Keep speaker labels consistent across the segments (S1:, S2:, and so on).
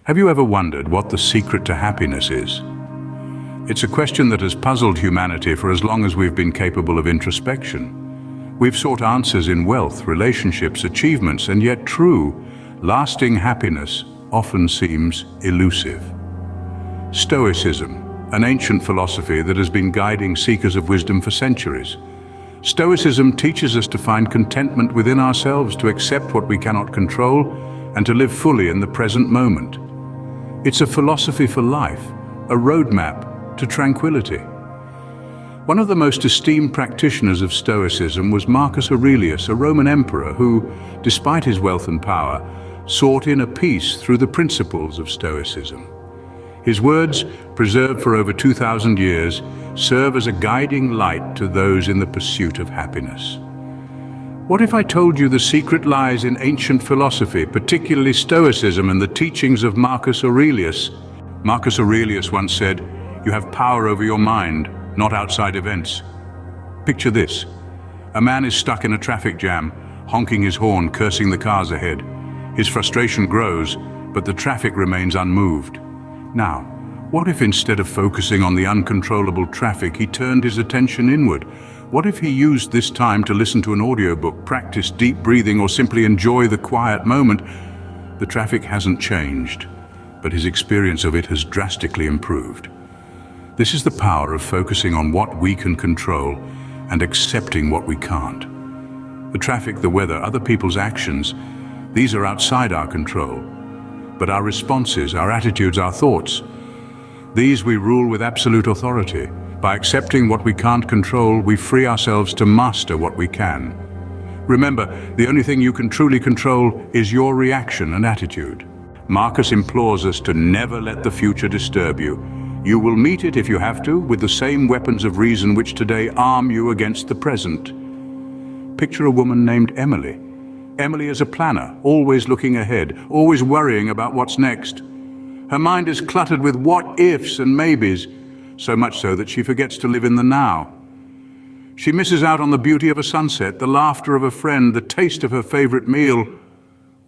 S1: Have you ever wondered what the secret to happiness is? It's a question that has puzzled humanity for as long as we've been capable of introspection. We've sought answers in wealth, relationships, achievements, and yet true, lasting happiness often seems elusive. Stoicism, an ancient philosophy that has been guiding seekers of wisdom for centuries. Stoicism teaches us to find contentment within ourselves, to accept what we cannot control, and to live fully in the present moment. It's a philosophy for life, a roadmap to tranquility. One of the most esteemed practitioners of Stoicism was Marcus Aurelius, a Roman emperor who, despite his wealth and power, sought inner peace through the principles of Stoicism. His words, preserved for over 2,000 years, serve as a guiding light to those in the pursuit of happiness. What if I told you the secret lies in ancient philosophy, particularly Stoicism and the teachings of Marcus Aurelius? Marcus Aurelius once said, "You have power over your mind, not outside events." Picture this. A man is stuck in a traffic jam, honking his horn, cursing the cars ahead. His frustration grows, but the traffic remains unmoved. Now, what if instead of focusing on the uncontrollable traffic, he turned his attention inward? What if he used this time to listen to an audiobook, practice deep breathing, or simply enjoy the quiet moment? The traffic hasn't changed, but his experience of it has drastically improved. This is the power of focusing on what we can control and accepting what we can't. The traffic, the weather, other people's actions, these are outside our control. But our responses, our attitudes, our thoughts, these we rule with absolute authority. By accepting what we can't control, we free ourselves to master what we can. Remember, the only thing you can truly control is your reaction and attitude. Marcus implores us to never let the future disturb you. You will meet it, if you have to, with the same weapons of reason which today arm you against the present. Picture a woman named Emily. Emily is a planner, always looking ahead, always worrying about what's next. Her mind is cluttered with what-ifs and maybes, so much so that she forgets to live in the now. She misses out on the beauty of a sunset, the laughter of a friend, the taste of her favorite meal,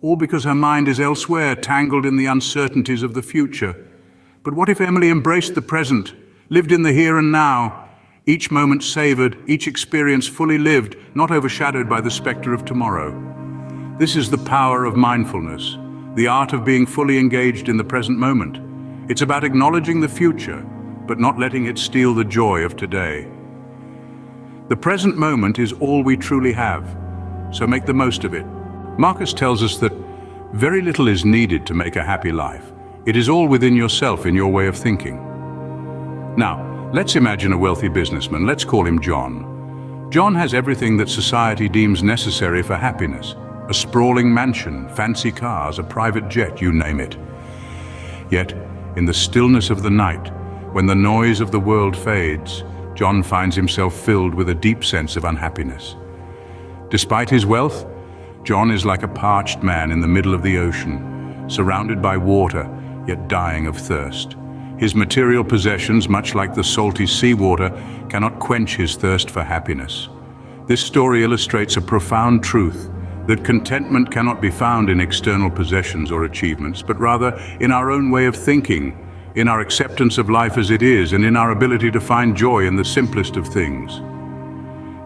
S1: all because her mind is elsewhere, tangled in the uncertainties of the future. But what if Emily embraced the present, lived in the here and now, each moment savored, each experience fully lived, not overshadowed by the specter of tomorrow? This is the power of mindfulness, the art of being fully engaged in the present moment. It's about acknowledging the future, but not letting it steal the joy of today. The present moment is all we truly have, so make the most of it. Marcus tells us that very little is needed to make a happy life. It is all within yourself, in your way of thinking. Now, let's imagine a wealthy businessman. Let's call him John. John has everything that society deems necessary for happiness. A sprawling mansion, fancy cars, a private jet, you name it. Yet, in the stillness of the night, when the noise of the world fades, John finds himself filled with a deep sense of unhappiness. Despite his wealth, John is like a parched man in the middle of the ocean, surrounded by water, yet dying of thirst. His material possessions, much like the salty seawater, cannot quench his thirst for happiness. This story illustrates a profound truth, that contentment cannot be found in external possessions or achievements, but rather in our own way of thinking, in our acceptance of life as it is, and in our ability to find joy in the simplest of things.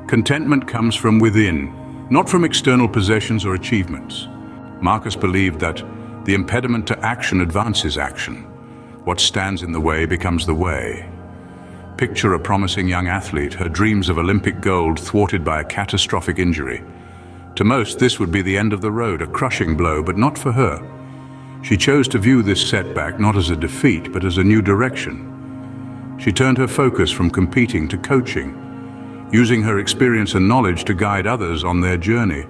S1: Contentment comes from within, not from external possessions or achievements. Marcus believed that the impediment to action advances action. What stands in the way becomes the way. Picture a promising young athlete, her dreams of Olympic gold thwarted by a catastrophic injury. To most, this would be the end of the road, a crushing blow, but not for her. She chose to view this setback not as a defeat, but as a new direction. She turned her focus from competing to coaching, using her experience and knowledge to guide others on their journey.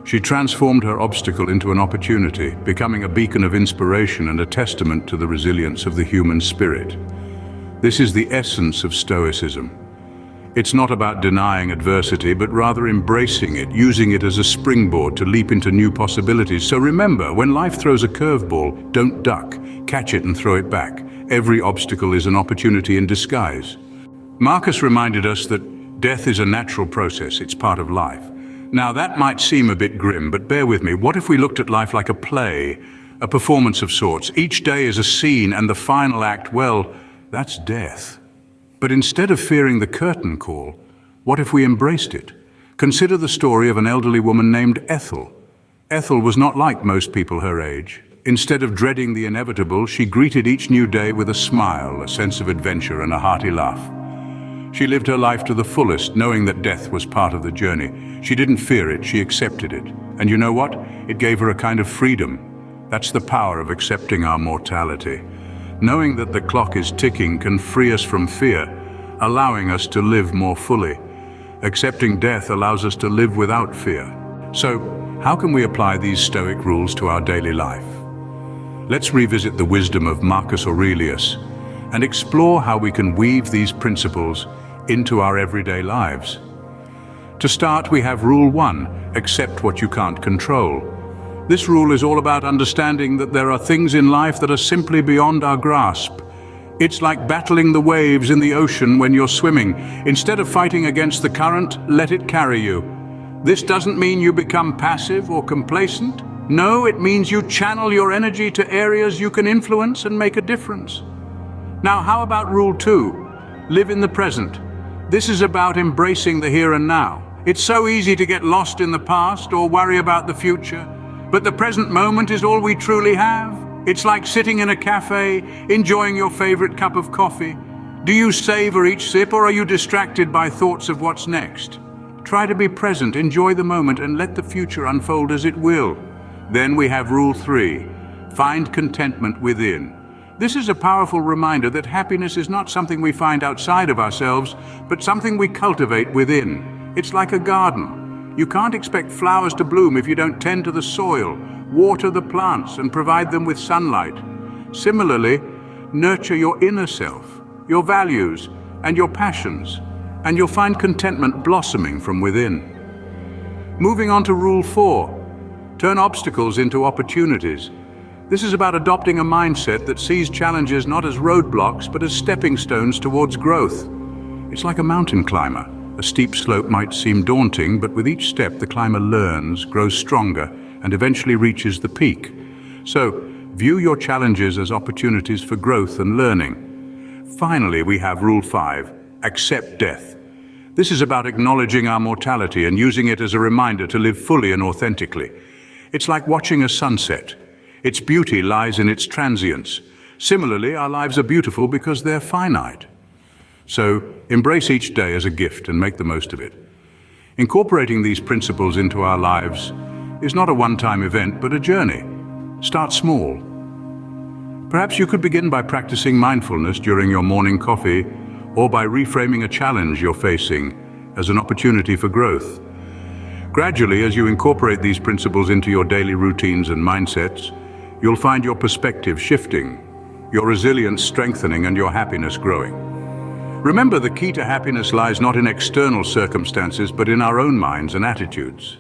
S1: She transformed her obstacle into an opportunity, becoming a beacon of inspiration and a testament to the resilience of the human spirit. This is the essence of Stoicism. It's not about denying adversity, but rather embracing it, using it as a springboard to leap into new possibilities. So remember, when life throws a curveball, don't duck, catch it and throw it back. Every obstacle is an opportunity in disguise. Marcus reminded us that death is a natural process, it's part of life. Now that might seem a bit grim, but bear with me. What if we looked at life like a play a performance of sorts. Each day is a scene, and the final act, well, that's death. But instead of fearing the curtain call, what if we embraced it? Consider the story of an elderly woman named Ethel. Ethel was not like most people her age. Instead of dreading the inevitable, she greeted each new day with a smile, a sense of adventure, and a hearty laugh. She lived her life to the fullest, knowing that death was part of the journey. She didn't fear it, she accepted it. And you know what? It gave her a kind of freedom. That's the power of accepting our mortality. Knowing that the clock is ticking can free us from fear, allowing us to live more fully. Accepting death allows us to live without fear. So, how can we apply these Stoic rules to our daily life? Let's revisit the wisdom of Marcus Aurelius and explore how we can weave these principles into our everyday lives. To start, we have Rule 1, accept what you can't control. This rule is all about understanding that there are things in life that are simply beyond our grasp. It's like battling the waves in the ocean when you're swimming. Instead of fighting against the current, let it carry you. This doesn't mean you become passive or complacent. No, it means you channel your energy to areas you can influence and make a difference. Now, how about Rule 2? Live in the present. This is about embracing the here and now. It's so easy to get lost in the past or worry about the future, but the present moment is all we truly have. It's like sitting in a cafe, enjoying your favorite cup of coffee. Do you savor each sip, or are you distracted by thoughts of what's next? Try to be present, enjoy the moment, and let the future unfold as it will. Then we have Rule 3, find contentment within. This is a powerful reminder that happiness is not something we find outside of ourselves, but something we cultivate within. It's like a garden. You can't expect flowers to bloom if you don't tend to the soil, water the plants, and provide them with sunlight. Similarly, nurture your inner self, your values, and your passions, and you'll find contentment blossoming from within. Moving on to Rule 4, turn obstacles into opportunities. This is about adopting a mindset that sees challenges not as roadblocks, but as stepping stones towards growth. It's like a mountain climber. A steep slope might seem daunting, but with each step the climber learns, grows stronger, and eventually reaches the peak. So, view your challenges as opportunities for growth and learning. Finally, we have Rule 5, accept death. This is about acknowledging our mortality and using it as a reminder to live fully and authentically. It's like watching a sunset. Its beauty lies in its transience. Similarly, our lives are beautiful because they're finite. So, embrace each day as a gift and make the most of it. Incorporating these principles into our lives is not a one-time event, but a journey. Start small. Perhaps you could begin by practicing mindfulness during your morning coffee, or by reframing a challenge you're facing as an opportunity for growth. Gradually, as you incorporate these principles into your daily routines and mindsets, you'll find your perspective shifting, your resilience strengthening, and your happiness growing. Remember, the key to happiness lies not in external circumstances, but in our own minds and attitudes.